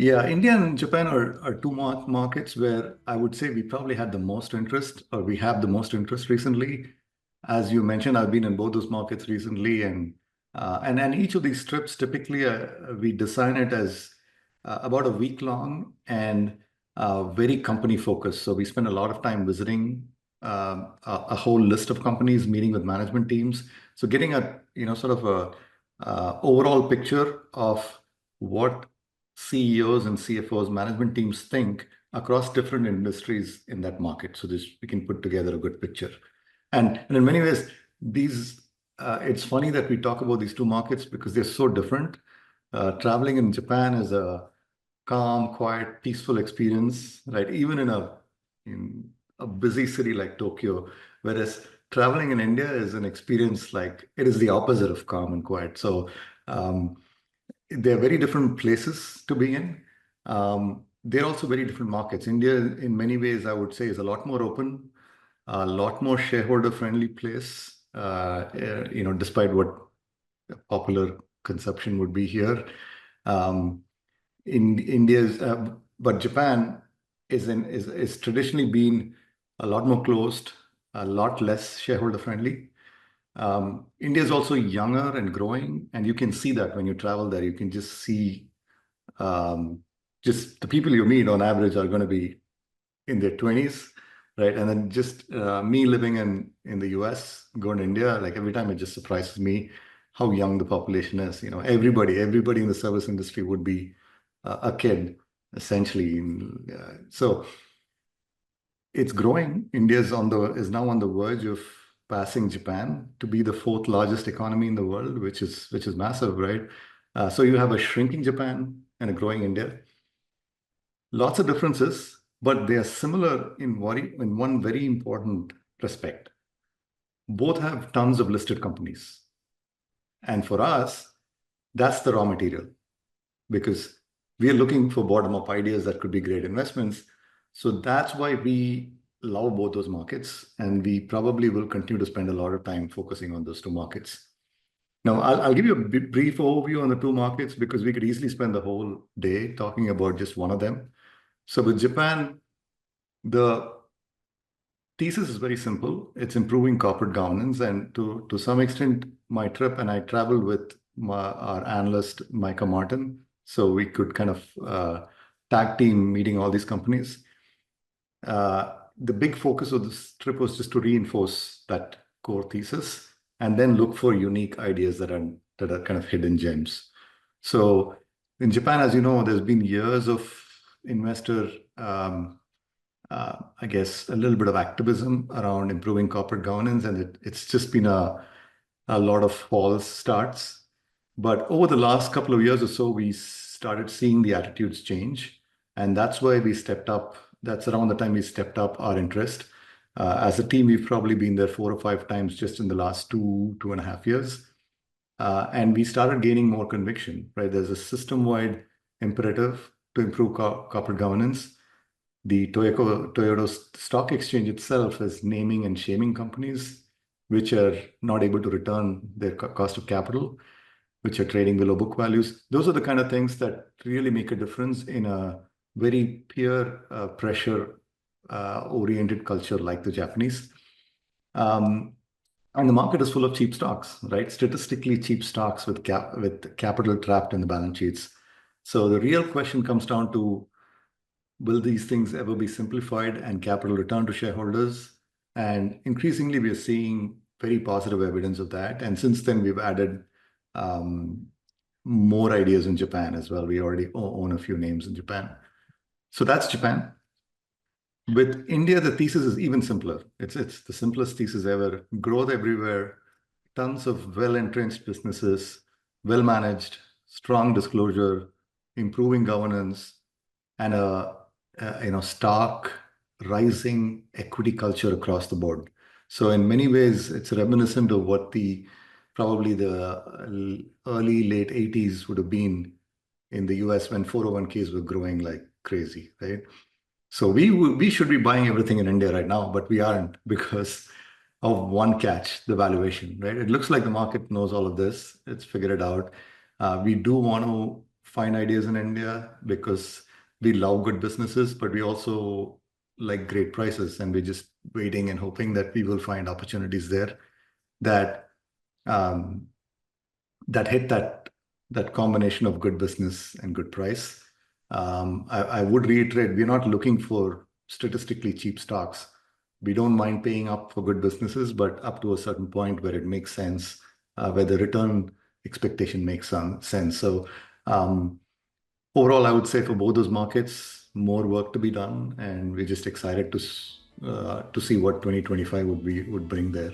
Yeah, India and Japan are two markets where I would say we probably had the most interest, or we have the most interest recently. As you mentioned, I've been in both those markets recently, and each of these trips typically we design it as about a week long and very company focused. So we spend a lot of time visiting a whole list of companies, meeting with management teams. So getting a sort of a overall picture of what CEOs and CFOs, management teams think across different industries in that market. So this we can put together a good picture. And in many ways, these it's funny that we talk about these two markets because they're so different. Traveling in Japan is a calm, quiet, peaceful experience, right? Even in a busy city like Tokyo, whereas traveling in India is an experience like it is the opposite of calm and quiet. So um, they're very different places to be in. They're also very different markets. India, in many ways, I would say, is a lot more open, a lot more shareholder-friendly place. Despite what popular conception would be here, um, in India's, but Japan is traditionally been a lot more closed, a lot less shareholder-friendly. India is also younger and growing, and you can see that when you travel there. You can just see um, just the people you meet on average are going to be in their 20s, right? And then just me living in the US, going to India, like every time it just surprises me how young the population is. Everybody in the service industry would be a kid, essentially. So it's growing. India is now on the verge of passing Japan to be the fourth largest economy in the world, which is massive, right? So you have a shrinking Japan and a growing India. Lots of differences, but they are similar in one very important respect. Both have tons of listed companies. And for us, that's the raw material because we are looking for bottom-up ideas that could be great investments. So that's why we love both those markets, and we probably will continue to spend a lot of time focusing on those two markets. Now, I'll give you a brief overview on the two markets because we could easily spend the whole day talking about just one of them. So with Japan, the thesis is very simple. It's improving corporate governance. And to some extent, my trip, and I traveled with our analyst, Micah Martin. So we could kind of tag team meeting all these companies. The big focus of this trip was just to reinforce that core thesis and then look for unique ideas that are kind of hidden gems. So in Japan, as you know, there's been years of investor I guess, a little bit of activism around improving corporate governance, and it's just been a lot of false starts. But over the last couple of years or so, we started seeing the attitudes change, and that's why we stepped up. That's around the time we stepped up our interest. As a team, we've probably been there 4 or 5 times just in the last 2.5 years. And we started gaining more conviction, right? There's a system-wide imperative to improve corporate governance. The Toyota Stock Exchange itself is naming and shaming companies which are not able to return their cost of capital, which are trading below book values. Those are the kind of things that really make a difference in a very peer pressure oriented culture like the Japanese. And the market is full of cheap stocks, right? Statistically cheap stocks with capital trapped in the balance sheets. So the real question comes down to, will these things ever be simplified and capital returned to shareholders? And increasingly, we are seeing very positive evidence of that. And since then, we've added more ideas in Japan as well. We already own a few names in Japan. So that's Japan. With India, the thesis is even simpler. It's the simplest thesis ever. Growth everywhere, tons of well-entrenched businesses, well-managed, strong disclosure, improving governance, and a stark rising equity culture across the board. So in many ways, it's reminiscent of what probably the early late 80s would have been in the US when 401ks were growing like crazy, right? So we should be buying everything in India right now, but we aren't because of one catch, the valuation, right? It looks like the market knows all of this. It's figured it out. We do want to find ideas in India because we love good businesses, but we also like great prices, and we're just waiting and hoping that we will find opportunities there that um, that hit that combination of good business and good price. I would reiterate, we're not looking for statistically cheap stocks. We don't mind paying up for good businesses, but up to a certain point where it makes sense, where the return expectation makes some sense. So um, overall, I would say for both those markets, more work to be done, and we're just excited to see what 2025 would bring there.